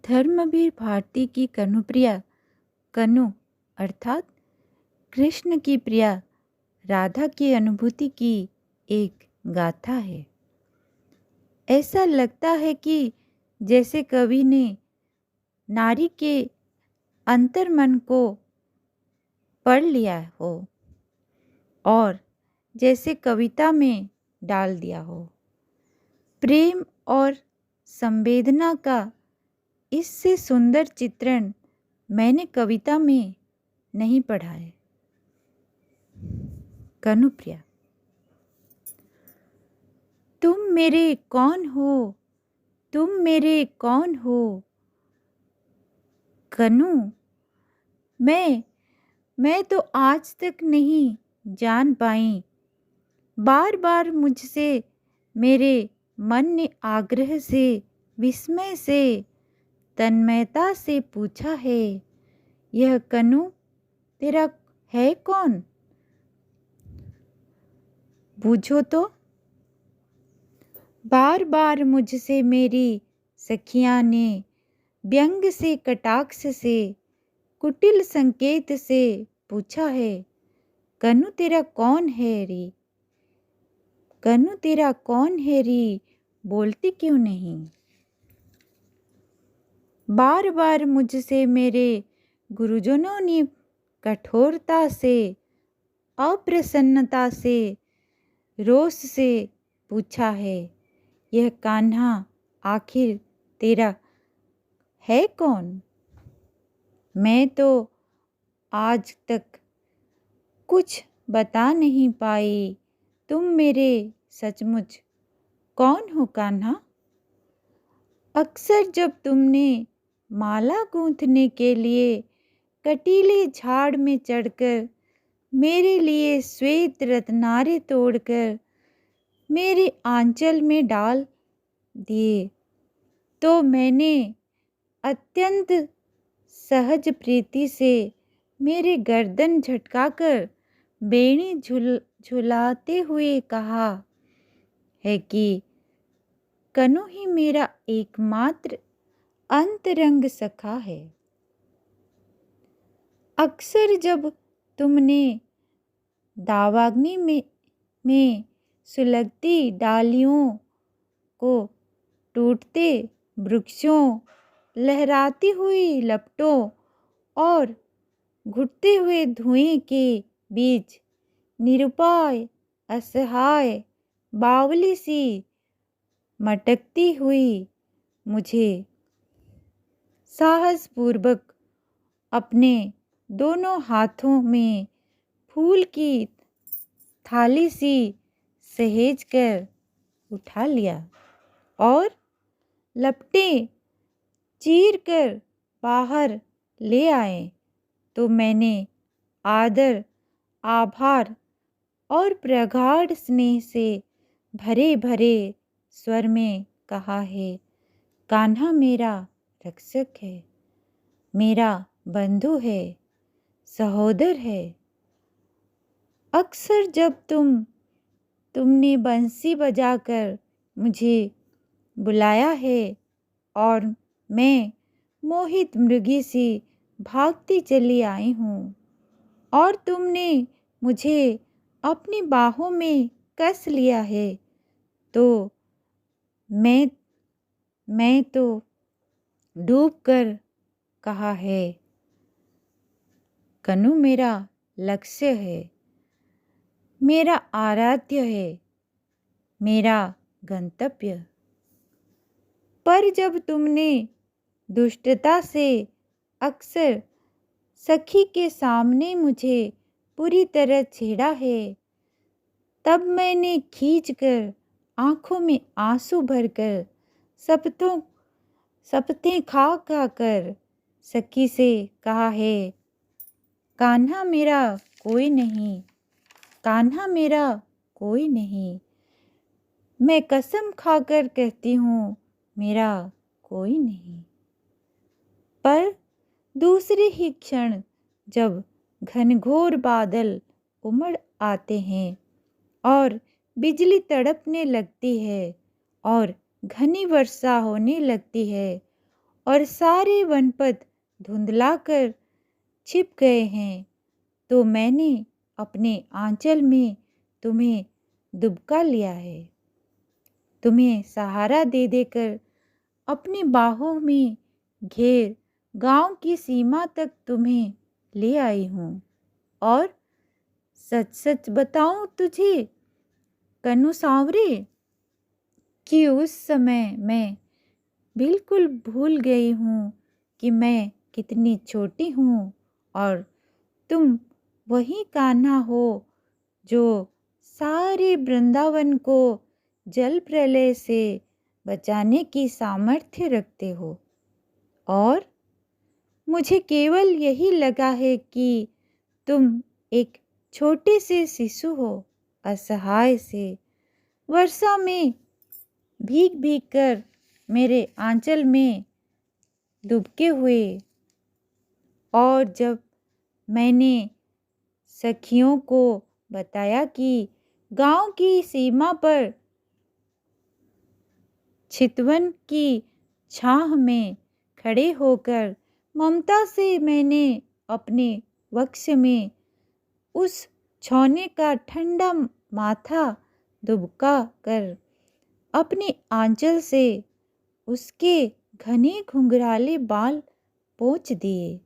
धर्मवीर भारती की कनुप्रिया कनु अर्थात कृष्ण की प्रिया राधा की अनुभूति की एक गाथा है। ऐसा लगता है कि जैसे कवि ने नारी के अंतर्मन को पढ़ लिया हो और जैसे कविता में डाल दिया हो। प्रेम और संवेदना का इससे सुंदर चित्रण मैंने कविता में नहीं पढ़ा है। कनुप्रिया। तुम मेरे कौन हो, तुम मेरे कौन हो कनु, मैं तो आज तक नहीं जान पाई। बार बार मुझसे मेरे मन ने आग्रह से, विस्मय से, तन्मयता से पूछा है, यह कनु तेरा है कौन? बूझो तो। बार बार मुझसे मेरी सखियां ने व्यंग से, कटाक्ष से, कुटिल संकेत से पूछा है, कनु तेरा कौन है रे? कनु तेरा कौन है रे? बोलती क्यों नहीं? बार बार मुझसे मेरे गुरुजनों ने कठोरता से, अप्रसन्नता से, रोष से पूछा है, यह कान्हा आखिर तेरा है कौन? मैं तो आज तक कुछ बता नहीं पाई। तुम मेरे सचमुच कौन हो कान्हा? अक्सर जब तुमने माला गूंथने के लिए कटीले झाड़ में चढ़कर मेरे लिए श्वेत रत्नारे तोड़कर मेरे आंचल में डाल दिए, तो मैंने अत्यंत सहज प्रीति से मेरे गर्दन झटकाकर बेणी झुलाते हुए कहा है कि कनु ही मेरा एकमात्र अंतरंग सखा है। अक्सर जब तुमने दावाग्नि में सुलगती डालियों को, टूटते वृक्षों, लहराती हुई लपटों और घुटते हुए धुएं के बीच निरुपाय, असहाय, बावली सी मटकती हुई मुझे साहसपूर्वक अपने दोनों हाथों में फूल की थाली सी सहेज कर उठा लिया और लपटें चीर कर बाहर ले आए, तो मैंने आदर, आभार और प्रगाढ़ स्नेह से भरे भरे स्वर में कहा है, कान्हा मेरा रक्षक है, मेरा बंधु है, सहोदर है। अक्सर जब तुमने बंसी बजाकर मुझे बुलाया है और मैं मोहित मृगी सी भागती चली आई हूँ और तुमने मुझे अपनी बाहों में कस लिया है, तो मैं तो डूब कर कहा है, कनु मेरा लक्ष्य है, मेरा आराध्य है, मेरा गंतव्य। पर जब तुमने दुष्टता से अक्सर सखी के सामने मुझे पूरी तरह छेड़ा है, तब मैंने खींचकर आंखों में आंसू भरकर शपथें खा खा कर सखी से कहा है, कान्हा मेरा कोई नहीं, कान्हा मेरा कोई नहीं। मैं कसम खाकर कहती हूँ, मेरा कोई नहीं। पर दूसरे ही क्षण जब घनघोर बादल उमड़ आते हैं और बिजली तड़पने लगती है और घनी वर्षा होने लगती है और सारे वनपथ धुंधलाकर छिप गए हैं, तो मैंने अपने आंचल में तुम्हें दुबका लिया है। तुम्हें सहारा दे देकर अपनी बाहों में घेर गांव की सीमा तक तुम्हें ले आई हूँ। और सच सच बताऊं तुझे कन्नू सांवरे, कि उस समय मैं बिल्कुल भूल गई हूँ कि मैं कितनी छोटी हूँ और तुम वही कान्हा हो जो सारे वृंदावन को जल प्रलय से बचाने की सामर्थ्य रखते हो। और मुझे केवल यही लगा है कि तुम एक छोटे से शिशु हो, असहाय से, वर्षा में भीग भीग कर मेरे आंचल में डूबके हुए। और जब मैंने सखियों को बताया कि गांव की सीमा पर चितवन की छाह में खड़े होकर ममता से मैंने अपने वक्ष में उस छौने का ठंडा माथा दुबका कर अपने आंचल से उसके घने घुंघराले बाल पोंछ दिए,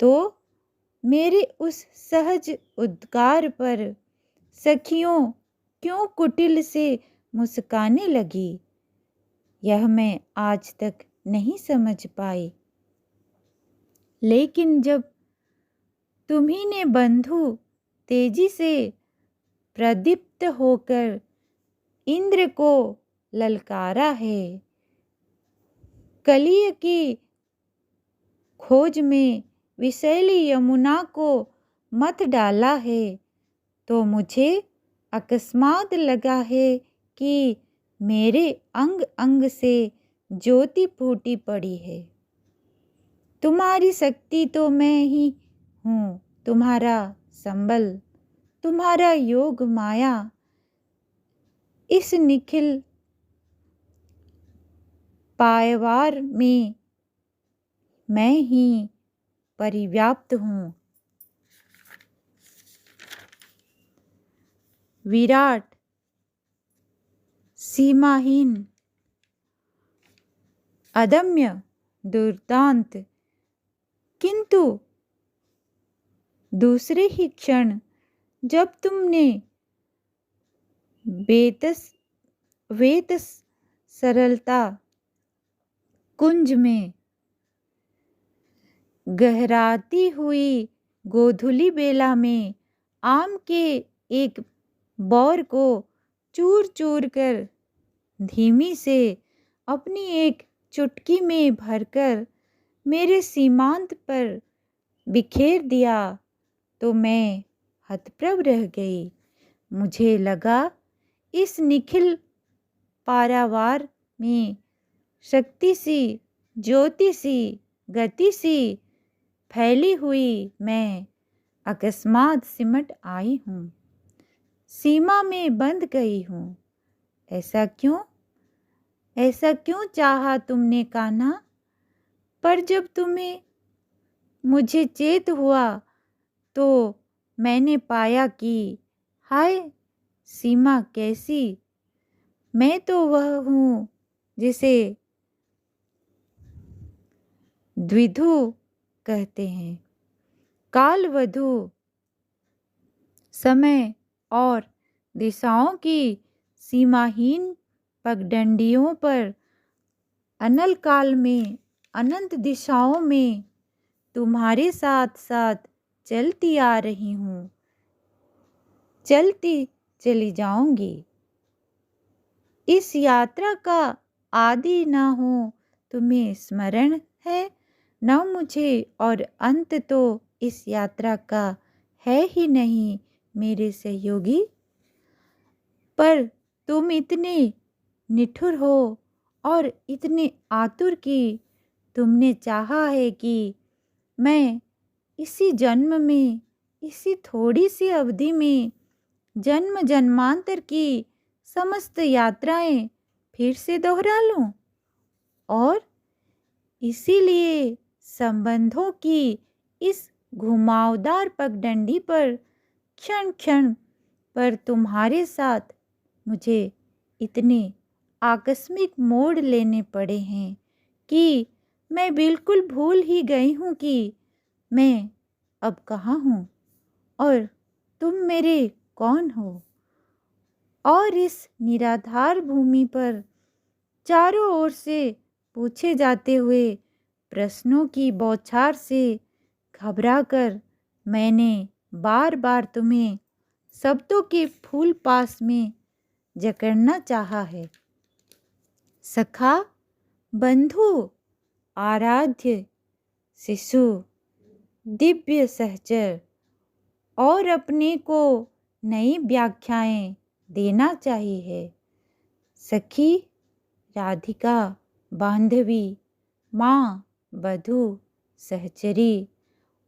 तो मेरे उस सहज उद्गार पर सखियों क्यों कुटिल से मुस्काने लगी, यह मैं आज तक नहीं समझ पाई। लेकिन जब तुम्ही ने बंधु तेजी से प्रदीप्त होकर इंद्र को ललकारा है, कलिय की खोज में विशैली यमुना को मत डाला है, तो मुझे अकस्मात लगा है कि मेरे अंग अंग से ज्योति फूटी पड़ी है। तुम्हारी शक्ति तो मैं ही हूँ, तुम्हारा संबल, तुम्हारा योग माया, इस निखिल पायवार में मैं ही परिव्याप्त हूँ। विराट, सीमाहीन, अदम्य, दुर्दांत, किंतु दूसरे ही क्षण जब तुमने वेतस सरलता कुंज में गहराती हुई गोधुली बेला में आम के एक बौर को चूर चूर कर धीमी से अपनी एक चुटकी में भरकर मेरे सीमांत पर बिखेर दिया, तो मैं हतप्रभ रह गई। मुझे लगा इस निखिल पारावार में शक्ति सी, ज्योति सी, गति सी फैली हुई मैं अकस्मात सिमट आई हूँ, सीमा में बंध गई हूँ। ऐसा क्यों चाहा तुमने कान्हा? पर जब तुम्हें मुझे चेत हुआ तो मैंने पाया कि हाय सीमा कैसी, मैं तो वह हूँ जिसे द्विधु कहते हैं, कालवधु, समय और दिशाओं की सीमाहीन पगडंडियों पर अनल काल में अनंत दिशाओं में तुम्हारे साथ साथ चलती आ रही हूँ, चलती चली जाऊंगी। इस यात्रा का आदि न हो तुम्हें स्मरण है, न मुझे, और अंत तो इस यात्रा का है ही नहीं मेरे सहयोगी। पर तुम इतने निठुर हो और इतने आतुर कि तुमने चाहा है कि मैं इसी जन्म में, इसी थोड़ी सी अवधि में जन्म जन्मांतर की समस्त यात्राएं फिर से दोहरा लूं और इसीलिए संबंधों की इस घुमावदार पगडंडी पर क्षण क्षण पर तुम्हारे साथ मुझे इतने आकस्मिक मोड़ लेने पड़े हैं कि मैं बिल्कुल भूल ही गई हूँ कि मैं अब कहाँ हूँ और तुम मेरे कौन हो। और इस निराधार भूमि पर चारों ओर से पूछे जाते हुए प्रश्नों की बौछार से घबराकर मैंने बार बार तुम्हें शब्दों के फूल पास में जकड़ना चाहा है। सखा, बंधु, आराध्य, शिशु, दिव्य सहचर और अपने को नई व्याख्याएं देना चाहिए। सखी, राधिका, बांधवी, माँ, वधू, सहचरी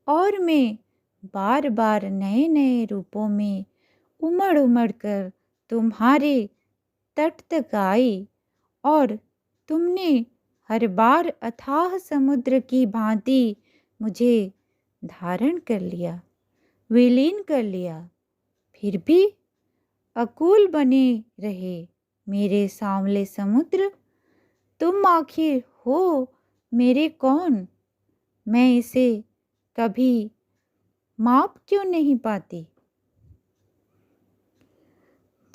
और मैं बार बार नए नए रूपों में उमड़ उमड़ कर तुम्हारे तट तक आई और तुमने हर बार अथाह समुद्र की भांति मुझे धारण कर लिया, विलीन कर लिया। फिर भी अकूल बने रहे मेरे सांवले समुद्र। तुम आखिर हो मेरे कौन? मैं इसे कभी माप क्यों नहीं पाती?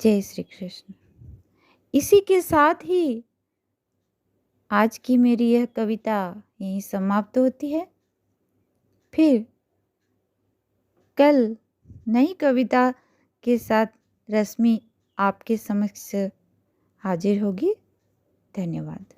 जय श्री कृष्ण। इसी के साथ ही आज की मेरी यह कविता यहीं समाप्त होती है। फिर कल नई कविता के साथ रश्मि आपके समक्ष हाजिर होगी। धन्यवाद।